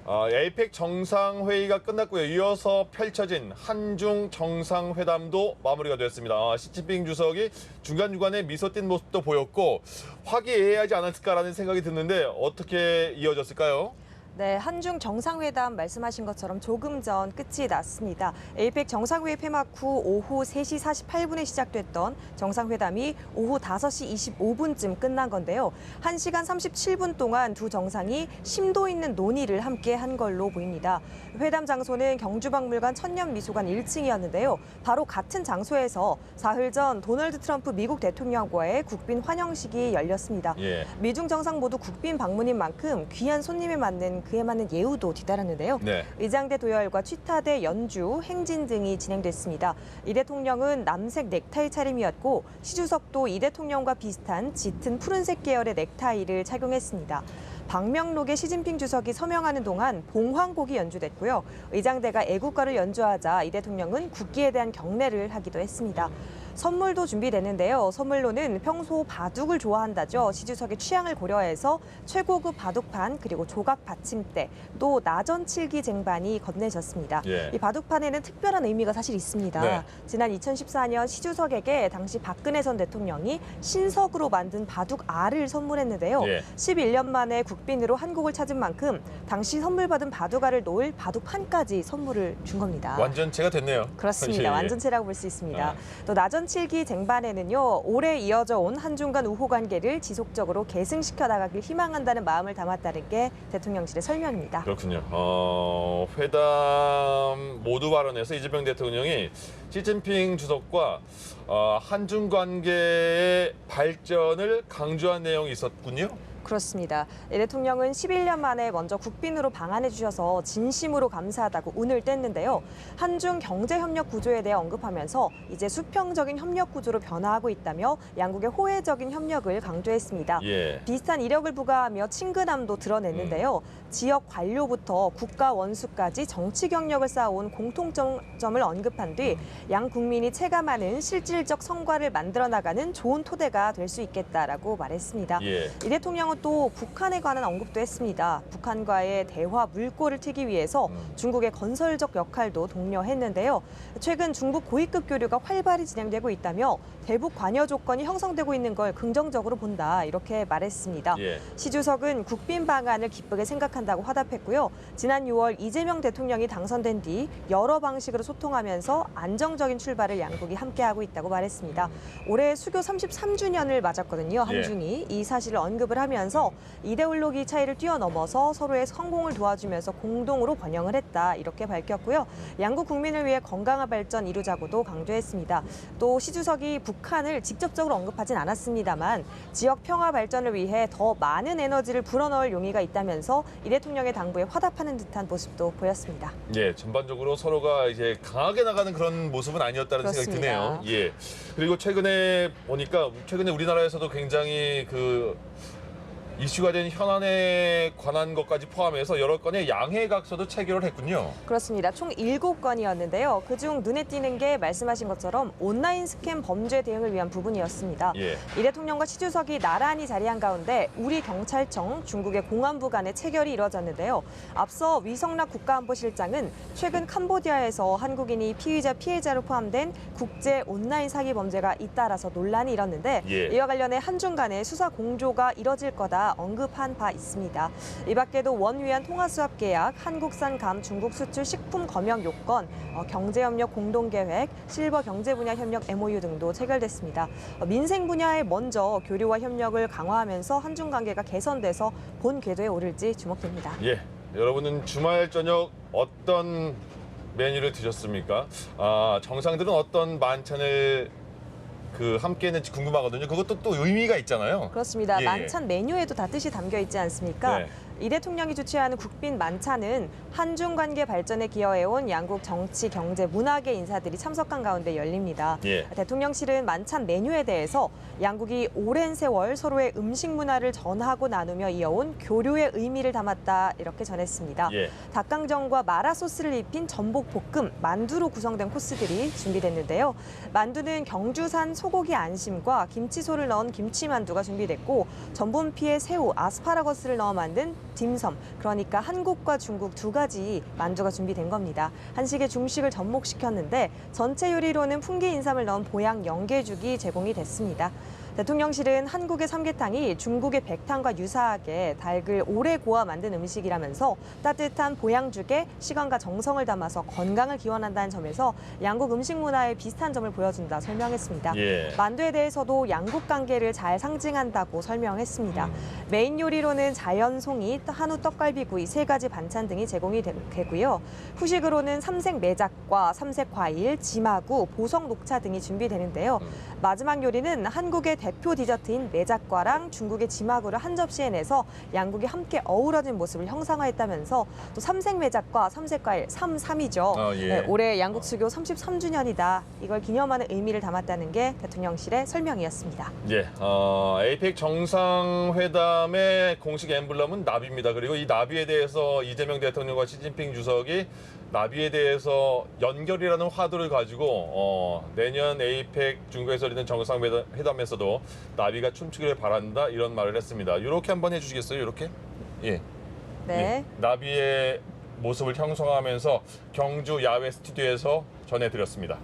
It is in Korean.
에이펙 정상회의가 끝났고요. 이어서 펼쳐진 한중 정상회담도 마무리가 됐습니다. 시진핑 주석이 중간중간에 미소 띈 모습도 보였고 화기애애하지 않았을까라는 생각이 드는데 어떻게 이어졌을까요? 네, 한중 정상회담 말씀하신 것처럼 조금 전 끝이 났습니다. 에이펙 정상회의 폐막 후 오후 3시 48분에 시작됐던 정상회담이 오후 5시 25분쯤 끝난 건데요. 1시간 37분 동안 두 정상이 심도 있는 논의를 함께 한 걸로 보입니다. 회담 장소는 경주박물관 천년미소관 1층이었는데요. 바로 같은 장소에서 사흘 전 도널드 트럼프 미국 대통령과의 국빈 환영식이 열렸습니다. 예. 미중 정상 모두 국빈 방문인 만큼 귀한 손님에 맞는 그에 맞는 예우도 뒤따랐는데요. 네. 의장대 도열과 취타대 연주, 행진 등이 진행됐습니다. 이 대통령은 남색 넥타이 차림이었고 시 주석도 이 대통령과 비슷한 짙은 푸른색 계열의 넥타이를 착용했습니다. 방명록에 시진핑 주석이 서명하는 동안 봉황곡이 연주됐고요. 의장대가 애국가를 연주하자 이 대통령은 국기에 대한 경례를 하기도 했습니다. 선물도 준비됐는데요. 선물로는 평소 바둑을 좋아한다죠. 시 주석의 취향을 고려해서 최고급 바둑판 그리고 조각 받침대 또 나전칠기 쟁반이 건네졌습니다. 예. 이 바둑판에는 특별한 의미가 사실 있습니다. 네. 지난 2014년 시 주석에게 당시 박근혜 전 대통령이 신석으로 만든 바둑 알을 선물했는데요. 예. 11년 만에 국빈으로 한국을 찾은 만큼 당시 선물 받은 바둑알을 놓을 바둑판까지 선물을 준 겁니다. 완전체가 됐네요. 그렇습니다. 예. 완전체라고 볼 수 있습니다. 아. 또 나전칠기 쟁반에는요. 오래 이어져 온 한중 간 우호 관계를 지속적으로 계승시켜 나가길 희망한다는 마음을 담았다는 게 대통령실의 설명입니다. 그렇군요. 회담 모두 발언에서 이재명 대통령이 시진핑 주석과 한중 관계의 발전을 강조한 내용이 있었군요. 그렇습니다. 이 대통령은 11년 만에 먼저 국빈으로 방한해 주셔서 진심으로 감사하다고 운을 뗐는데요. 한중 경제협력 구조에 대해 언급하면서 이제 수평적인 협력 구조로 변화하고 있다며 양국의 호혜적인 협력을 강조했습니다. 예. 비슷한 이력을 부과하며 친근함도 드러냈는데요. 지역 관료부터 국가 원수까지 정치 경력을 쌓아온 공통점을 언급한 뒤 양 국민이 체감하는 실질적 성과를 만들어 나가는 좋은 토대가 될 수 있겠다라고 말했습니다. 예. 이 대통령은 또 북한에 관한 언급도 했습니다. 북한과의 대화 물꼬를 트기 위해서 중국의 건설적 역할도 독려했는데요. 최근 중국 고위급 교류가 활발히 진행되고 있다며 대북 관여 조건이 형성되고 있는 걸 긍정적으로 본다 이렇게 말했습니다. 예. 시 주석은 국빈 방안을 기쁘게 생각한다고 화답했고요. 지난 6월 이재명 대통령이 당선된 뒤 여러 방식으로 소통하면서 안정적인 출발을 양국이 함께하고 있다고 말했습니다. 올해 수교 33주년을 맞았거든요. 한중이 이 사실을 언급을 하면서 이데올로기 차이를 뛰어넘어서 서로의 성공을 도와주면서 공동으로 번영을 했다 이렇게 밝혔고요. 양국 국민을 위해 건강한 발전 이루자고도 강조했습니다. 또 시 주석이 북한을 직접적으로 언급하진 않았습니다만 지역 평화 발전을 위해 더 많은 에너지를 불어넣을 용의가 있다면서 이 대통령의 당부에 화답하는 듯한 모습도 보였습니다. 예, 전반적으로 서로가 이제 강하게 나가는 그런 모습은 아니었다는 그렇습니다. 생각이 드네요. 예. 그리고 최근에 보니까 우리나라에서도 굉장히 이슈가 된 현안에 관한 것까지 포함해서 여러 건의 양해각서도 체결을 했군요. 그렇습니다. 총 7건이었는데요. 그중 눈에 띄는 게 말씀하신 것처럼 온라인 스캠 범죄 대응을 위한 부분이었습니다. 예. 이 대통령과 시 주석이 나란히 자리한 가운데 우리 경찰청, 중국의 공안부 간의 체결이 이뤄졌는데요. 앞서 위성락 국가안보실장은 최근 캄보디아에서 한국인이 피의자, 피해자로 포함된 국제 온라인 사기 범죄가 잇따라서 논란이 일었는데 예. 이와 관련해 한중 간의 수사 공조가 이뤄질 거다 언급한 바 있습니다. 이 밖에도 원위안 통화수합 계약, 한국산 감 중국 수출 식품 검역 요건, 경제협력 공동계획, 실버 경제 분야 협력 MOU 등도 체결됐습니다. 민생 분야에 먼저 교류와 협력을 강화하면서 한중 관계가 개선돼서 본 궤도에 오를지 주목됩니다. 예. 여러분은 주말 저녁 어떤 메뉴를 드셨습니까? 정상들은 어떤 만찬을 함께 했는지 궁금하거든요. 그것도 또 의미가 있잖아요. 그렇습니다. 예. 만찬 메뉴에도 다 뜻이 담겨 있지 않습니까? 네. 이 대통령이 주최하는 국빈 만찬은 한중 관계 발전에 기여해온 양국 정치, 경제, 문화계 인사들이 참석한 가운데 열립니다. 예. 대통령실은 만찬 메뉴에 대해서 양국이 오랜 세월 서로의 음식 문화를 전하고 나누며 이어온 교류의 의미를 담았다 이렇게 전했습니다. 예. 닭강정과 마라 소스를 입힌 전복 볶음, 만두로 구성된 코스들이 준비됐는데요. 만두는 경주산 소고기 안심과 김치소를 넣은 김치만두가 준비됐고 전분피에 새우, 아스파라거스를 넣어 만든 딤섬, 그러니까 한국과 중국 두 가지 만두가 준비된 겁니다. 한식의 중식을 접목시켰는데 전체 요리로는 풍기 인삼을 넣은 보양 영계죽이 제공이 됐습니다. 대통령실은 한국의 삼계탕이 중국의 백탕과 유사하게 닭을 오래 고아 만든 음식이라면서 따뜻한 보양죽에 시간과 정성을 담아서 건강을 기원한다는 점에서 양국 음식 문화의 비슷한 점을 보여준다 설명했습니다. 예. 만두에 대해서도 양국 관계를 잘 상징한다고 설명했습니다. 메인 요리로는 자연송이, 한우 떡갈비구이, 3가지 반찬 등이 제공이 되고요. 후식으로는 삼색 매작과 삼색 과일, 지마구, 보석 녹차 등이 준비되는데요. 마지막 요리는 한국의 대표 디저트인 매작과랑 중국의 지마구를 한 접시에 내서 양국이 함께 어우러진 모습을 형상화했다면서 또 삼색 매작과 삼색 과일, 3.3이죠. 예. 네, 올해 양국 수교 33주년이다. 이걸 기념하는 의미를 담았다는 게 대통령실의 설명이었습니다. 예, 에이펙 정상회담의 공식 엠블럼은 나비입니다. 그리고 이 나비에 대해서 이재명 대통령과 시진핑 주석이 나비에 대해서 연결이라는 화두를 가지고 내년 에이펙 중국에서 열리는 정상회담에서도 나비가 춤추기를 바란다 이런 말을 했습니다. 이렇게 한번 해주시겠어요? 이렇게? 예. 네. 예. 나비의 모습을 형성하면서 경주 야외 스튜디오에서 전해드렸습니다.